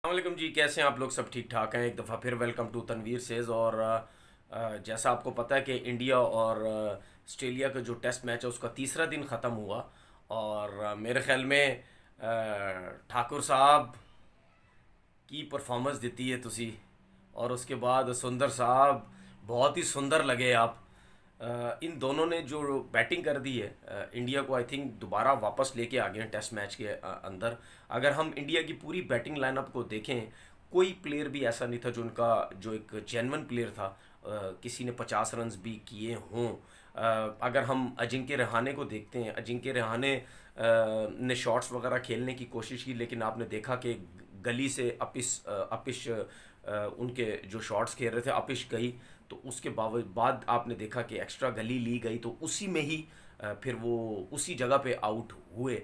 वालेकुम जी, कैसे हैं आप लोग? सब ठीक ठाक हैं? एक दफ़ा फिर वेलकम टू तनवीर सेज। और जैसा आपको पता है कि इंडिया और ऑस्ट्रेलिया का जो टेस्ट मैच है उसका तीसरा दिन ख़त्म हुआ। और मेरे ख्याल में ठाकुर साहब की परफॉर्मेंस दी है तुसी। और उसके बाद सुंदर साहब बहुत ही सुंदर लगे आप। इन दोनों ने जो बैटिंग कर दी है इंडिया को आई थिंक दोबारा वापस लेके आ गए हैं टेस्ट मैच के अंदर। अगर हम इंडिया की पूरी बैटिंग लाइनअप को देखें, कोई प्लेयर भी ऐसा नहीं था जो उनका जो एक जेन्युइन प्लेयर था। किसी ने 50 रन भी किए हों। अगर हम अजिंक्य रहाणे को देखते हैं, अजिंक्य रहाणे ने शॉट्स वगैरह खेलने की कोशिश की, लेकिन आपने देखा कि गली से अपिश उनके जो शॉट्स खेल रहे थे अपिश गई। तो उसके बाद आपने देखा कि एक्स्ट्रा गली ली गई, तो उसी में ही फिर वो उसी जगह पे आउट हुए।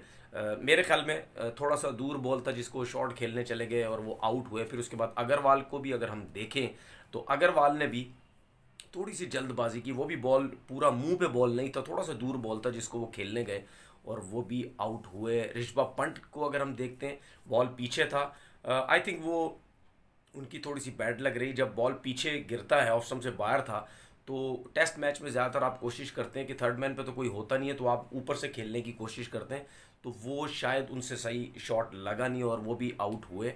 मेरे ख्याल में थोड़ा सा दूर बॉल था जिसको शॉट खेलने चले गए और वो आउट हुए। फिर उसके बाद अग्रवाल को भी अगर हम देखें तो अग्रवाल ने भी थोड़ी सी जल्दबाजी की। वो भी बॉल पूरा मुंह पे बॉल नहीं था, थोड़ा सा दूर बॉल था जिसको वो खेलने गए और वो भी आउट हुए। ऋषभ पंत को अगर हम देखते हैं, बॉल पीछे था। आई थिंक वो उनकी थोड़ी सी बैड लग रही। जब बॉल पीछे गिरता है, ऑफ स्टंप से बाहर था, तो टेस्ट मैच में ज़्यादातर आप कोशिश करते हैं कि थर्ड मैन पे तो कोई होता नहीं है तो आप ऊपर से खेलने की कोशिश करते हैं। तो वो शायद उनसे सही शॉट लगा नहीं और वो भी आउट हुए।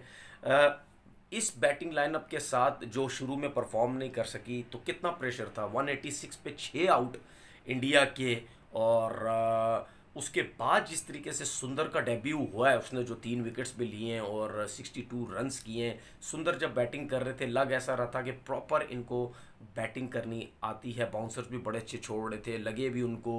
इस बैटिंग लाइनअप के साथ जो शुरू में परफॉर्म नहीं कर सकी, तो कितना प्रेशर था। 186 पे 6 आउट इंडिया के। और उसके बाद जिस तरीके से सुंदर का डेब्यू हुआ है, उसने जो 3 विकेट्स भी लिए हैं और 62 रन्स किए हैं। सुंदर जब बैटिंग कर रहे थे लग ऐसा रहा था कि प्रॉपर इनको बैटिंग करनी आती है। बाउंसर्स भी बड़े अच्छे छोड़ रहे थे, लगे भी उनको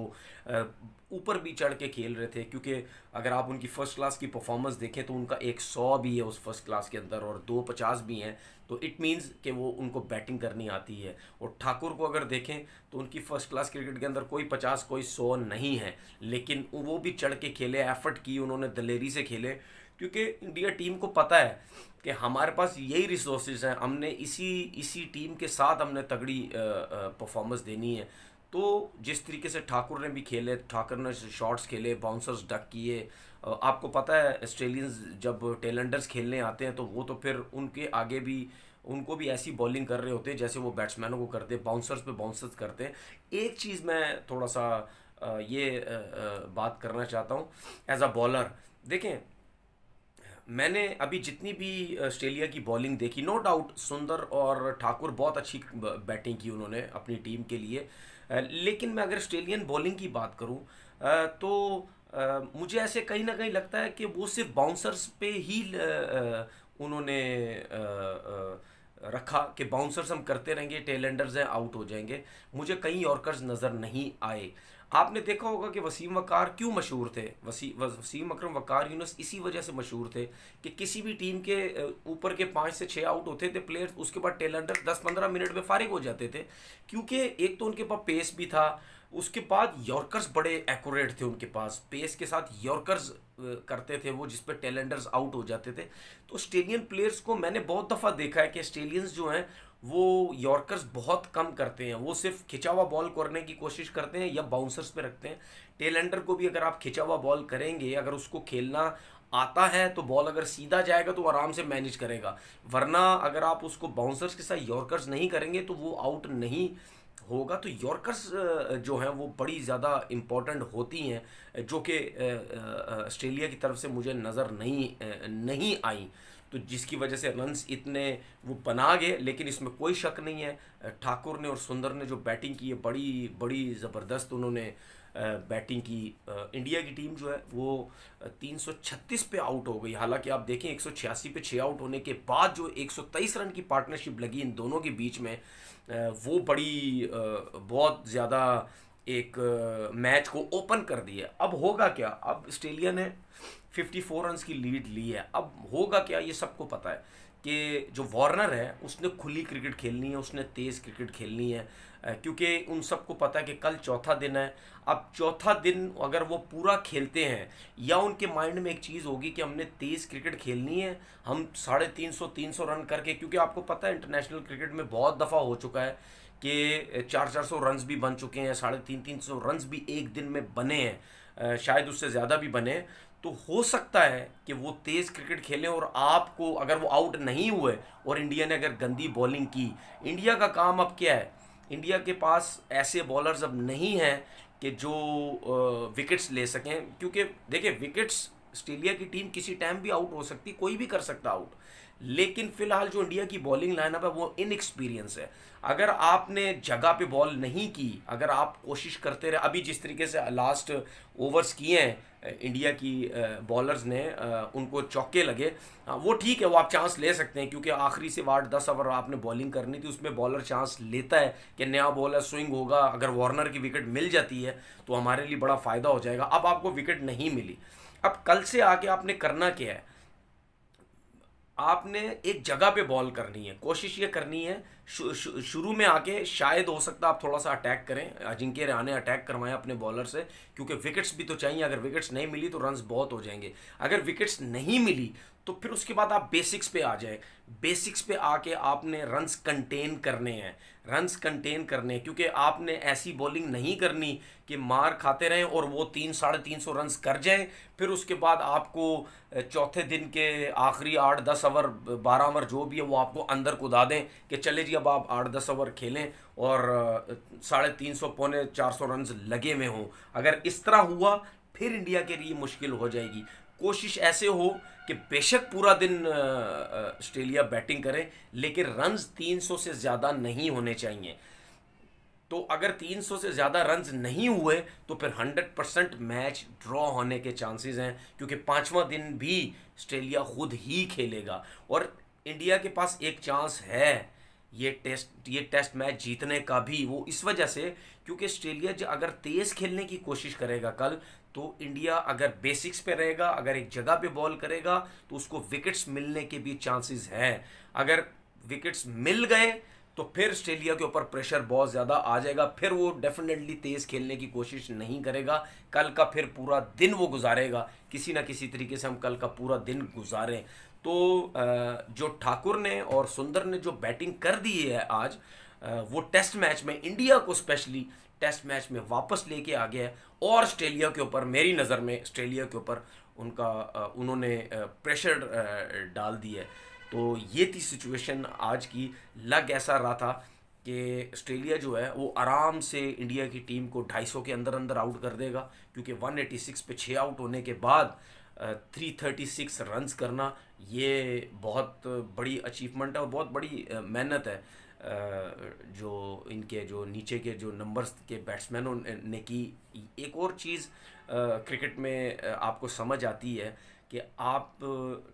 ऊपर भी चढ़ के खेल रहे थे। क्योंकि अगर आप उनकी फ़र्स्ट क्लास की परफॉर्मेंस देखें तो उनका 100 भी है उस फर्स्ट क्लास के अंदर और 250 भी हैं। तो इट मीन्स कि वो उनको बैटिंग करनी आती है। और ठाकुर को अगर देखें तो उनकी फ़र्स्ट क्लास क्रिकेट के अंदर कोई 50 कोई 100 नहीं है, लेकिन वो भी चढ़ के खेले, एफर्ट की उन्होंने, दलेरी से खेले। क्योंकि इंडिया टीम को पता है कि हमारे पास यही रिसोर्सेज हैं, हमने इसी इसी टीम के साथ हमने तगड़ी परफॉर्मेंस देनी है। तो जिस तरीके से ठाकुर ने भी खेले, ठाकुर ने शॉट्स खेले, बाउंसर्स डक किए। आपको पता है ऑस्ट्रेलियंस जब टेलेंडर्स खेलने आते हैं तो वो तो फिर उनके आगे भी उनको भी ऐसी बॉलिंग कर रहे होते हैं जैसे वो बैट्समैनों को करते हैं, बाउंसर्स पे बाउंसर्स करते हैं। एक चीज़ मैं थोड़ा सा बात करना चाहता हूँ एज अ बॉलर। देखें, मैंने अभी जितनी भी ऑस्ट्रेलिया की बॉलिंग देखी, नो डाउट सुंदर और ठाकुर बहुत अच्छी बैटिंग की उन्होंने अपनी टीम के लिए। लेकिन मैं अगर ऑस्ट्रेलियन बॉलिंग की बात करूं तो मुझे ऐसे कहीं ना कहीं लगता है कि वो सिर्फ बाउंसर्स पे ही उन्होंने रखा कि बाउंसर्स हम करते रहेंगे, टेलेंडर्स हैं आउट हो जाएंगे। मुझे कहीं यॉर्कर्स नज़र नहीं आए। आपने देखा होगा कि वसीम वकार क्यों मशहूर थे। वसीम अकरम वकार यूनुस इसी वजह से मशहूर थे कि किसी भी टीम के ऊपर के 5 से 6 आउट होते थे प्लेयर्स, उसके बाद टेलेंडर 10-15 मिनट में फारिग हो जाते थे। क्योंकि एक तो उनके पास पेस भी था, उसके बाद यॉर्कर्स बड़े एक्यूरेट थे उनके पास, पेस के साथ यॉर्कर्स करते थे वो, जिस पे टेलेंडर्स आउट हो जाते थे। तो ऑस्ट्रेलियन प्लेयर्स को मैंने बहुत दफ़ा देखा है कि ऑस्ट्रेलियंस जो हैं वो यॉर्कर्स बहुत कम करते हैं। वो सिर्फ खिंचा हुआ बॉल करने की कोशिश करते हैं या बाउंसर्स पे रखते हैं। टेलेंडर को भी अगर आप खिंचा हुआ बॉल करेंगे, अगर उसको खेलना आता है तो बॉल अगर सीधा जाएगा तो वो आराम से मैनेज करेगा। वरना अगर आप उसको बाउंसर्स के साथ यॉर्कर्स नहीं करेंगे तो वो आउट नहीं होगा। तो यॉर्कर्स जो हैं वो बड़ी ज़्यादा इम्पोर्टेंट होती हैं, जो कि ऑस्ट्रेलिया की तरफ से मुझे नज़र नहीं आई। तो जिसकी वजह से रन्स इतने वो बना गए। लेकिन इसमें कोई शक नहीं है, ठाकुर ने और सुंदर ने जो बैटिंग की है बड़ी बड़ी ज़बरदस्त उन्होंने बैटिंग की। इंडिया की टीम जो है वो 336 पे आउट हो गई। हालांकि आप देखें 186 पे 6 आउट होने के बाद जो 123 रन की पार्टनरशिप लगी इन दोनों के बीच में, वो बड़ी बहुत ज़्यादा एक मैच को ओपन कर दिया। अब होगा क्या, अब ऑस्ट्रेलिया ने 54 रन्स की लीड ली है। अब होगा क्या ये सबको पता है कि जो वार्नर है उसने खुली क्रिकेट खेलनी है, उसने तेज़ क्रिकेट खेलनी है। क्योंकि उन सबको पता है कि कल चौथा दिन है। अब चौथा दिन अगर वो पूरा खेलते हैं, या उनके माइंड में एक चीज़ होगी कि हमने तेज़ क्रिकेट खेलनी है, हम 350 रन करके, क्योंकि आपको पता है इंटरनेशनल क्रिकेट में बहुत दफ़ा हो चुका है कि 400 रन्स भी बन चुके हैं, 350 रन्स भी एक दिन में बने हैं, शायद उससे ज़्यादा भी बने। तो हो सकता है कि वो तेज़ क्रिकेट खेलें और आपको, अगर वो आउट नहीं हुए और इंडिया ने अगर गंदी बॉलिंग की, इंडिया का काम अब क्या है? इंडिया के पास ऐसे बॉलर्स अब नहीं हैं कि जो विकेट्स ले सकें, क्योंकि देखिए विकेट्स ऑस्ट्रेलिया की टीम किसी टाइम भी आउट हो सकती, कोई भी कर सकता आउट, लेकिन फिलहाल जो इंडिया की बॉलिंग लाइनअप है वो इनएक्सपीरियंस है। अगर आपने जगह पे बॉल नहीं की, अगर आप कोशिश करते रहे, अभी जिस तरीके से लास्ट ओवर्स किए हैं इंडिया की बॉलर्स ने, उनको चौके लगे, वो ठीक है, वो आप चांस ले सकते हैं, क्योंकि आखिरी से 8-10 ओवर आपने बॉलिंग करनी थी, उसमें बॉलर चांस लेता है कि नया बॉलर स्विंग होगा, अगर वार्नर की विकेट मिल जाती है तो हमारे लिए बड़ा फ़ायदा हो जाएगा। अब आपको विकेट नहीं मिली, अब कल से आके आपने करना क्या है? आपने एक जगह पे बॉल करनी है, कोशिश ये करनी है शुरू में आके, शायद हो सकता है आप थोड़ा सा अटैक करें, अजिंक्य रहाणे अटैक करवाएं अपने बॉलर से, क्योंकि विकेट्स भी तो चाहिए। अगर विकेट्स नहीं मिली तो रन्स बहुत हो जाएंगे। अगर विकेट्स नहीं मिली तो फिर उसके बाद आप बेसिक्स पे आ जाए, बेसिक्स पे आके आपने रन्स कंटेन करने हैं, रन्स कंटेन करने हैं, क्योंकि आपने ऐसी बॉलिंग नहीं करनी कि मार खाते रहें और वो 300-350 रन्स कर जाएं, फिर उसके बाद आपको चौथे दिन के आखिरी 8-10 ओवर, 12 ओवर जो भी है, वो आपको अंदर कुदा दें कि चले जी अब आप 8-10 ओवर खेलें और 350 400 रन्स लगे हुए हों। अगर इस तरह हुआ फिर इंडिया के लिए मुश्किल हो जाएगी। कोशिश ऐसे हो कि बेशक पूरा दिन ऑस्ट्रेलिया बैटिंग करे, लेकिन रन्स 300 से ज़्यादा नहीं होने चाहिए। तो अगर 300 से ज़्यादा रन्स नहीं हुए तो फिर 100% मैच ड्रॉ होने के चांसेस हैं, क्योंकि पांचवा दिन भी ऑस्ट्रेलिया खुद ही खेलेगा और इंडिया के पास एक चांस है ये टेस्ट मैच जीतने का भी। वो इस वजह से क्योंकि ऑस्ट्रेलिया जो अगर तेज़ खेलने की कोशिश करेगा कल, तो इंडिया अगर बेसिक्स पे रहेगा, अगर एक जगह पे बॉल करेगा, तो उसको विकेट्स मिलने के भी चांसेस हैं। अगर विकेट्स मिल गए तो फिर ऑस्ट्रेलिया के ऊपर प्रेशर बहुत ज़्यादा आ जाएगा, फिर वो डेफिनेटली तेज़ खेलने की कोशिश नहीं करेगा। कल का फिर पूरा दिन वो गुजारेगा, किसी ना किसी तरीके से हम कल का पूरा दिन गुजारें। तो जो ठाकुर ने और सुंदर ने जो बैटिंग कर दी है आज, वो टेस्ट मैच में इंडिया को स्पेशली टेस्ट मैच में वापस लेके आ गया है और ऑस्ट्रेलिया के ऊपर, मेरी नज़र में ऑस्ट्रेलिया के ऊपर उन्होंने प्रेशर डाल दिया है। तो ये थी सिचुएशन आज की। लग ऐसा रहा था कि ऑस्ट्रेलिया जो है वो आराम से इंडिया की टीम को 250 के अंदर अंदर आउट कर देगा, क्योंकि 186 पे 6 आउट होने के बाद 336 रन्स करना ये बहुत बड़ी अचीवमेंट है और बहुत बड़ी मेहनत है जो इनके जो नीचे के जो नंबर्स के बैट्समैनों ने की। एक और चीज़ क्रिकेट में आपको समझ आती है कि आप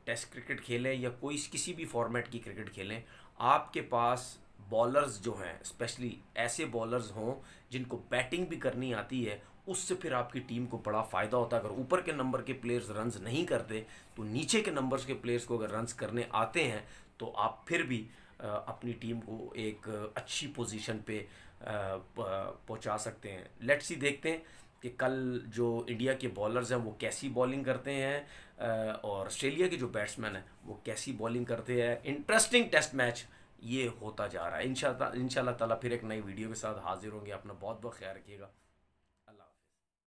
टेस्ट क्रिकेट खेलें या कोई किसी भी फॉर्मेट की क्रिकेट खेलें, आपके पास बॉलर्स जो हैं, स्पेशली ऐसे बॉलर्स हों जिनको बैटिंग भी करनी आती है, उससे फिर आपकी टीम को बड़ा फ़ायदा होता है। अगर ऊपर के नंबर के प्लेयर्स रन्स नहीं करते तो नीचे के नंबर्स के प्लेयर्स को अगर रन्स करने आते हैं तो आप फिर भी अपनी टीम को एक अच्छी पोजीशन पे पहुंचा सकते हैं। लेट्स सी, देखते हैं कि कल जो इंडिया के बॉलर्स हैं वो कैसी बॉलिंग करते हैं और ऑस्ट्रेलिया के जो बैट्समैन हैं वो कैसी बॉलिंग करते हैं। इंटरेस्टिंग टेस्ट मैच ये होता जा रहा है। इंशाल्लाह ताला फिर एक नई वीडियो के साथ हाजिर होंगे। अपना बहुत बहुत ख्याल रखिएगा।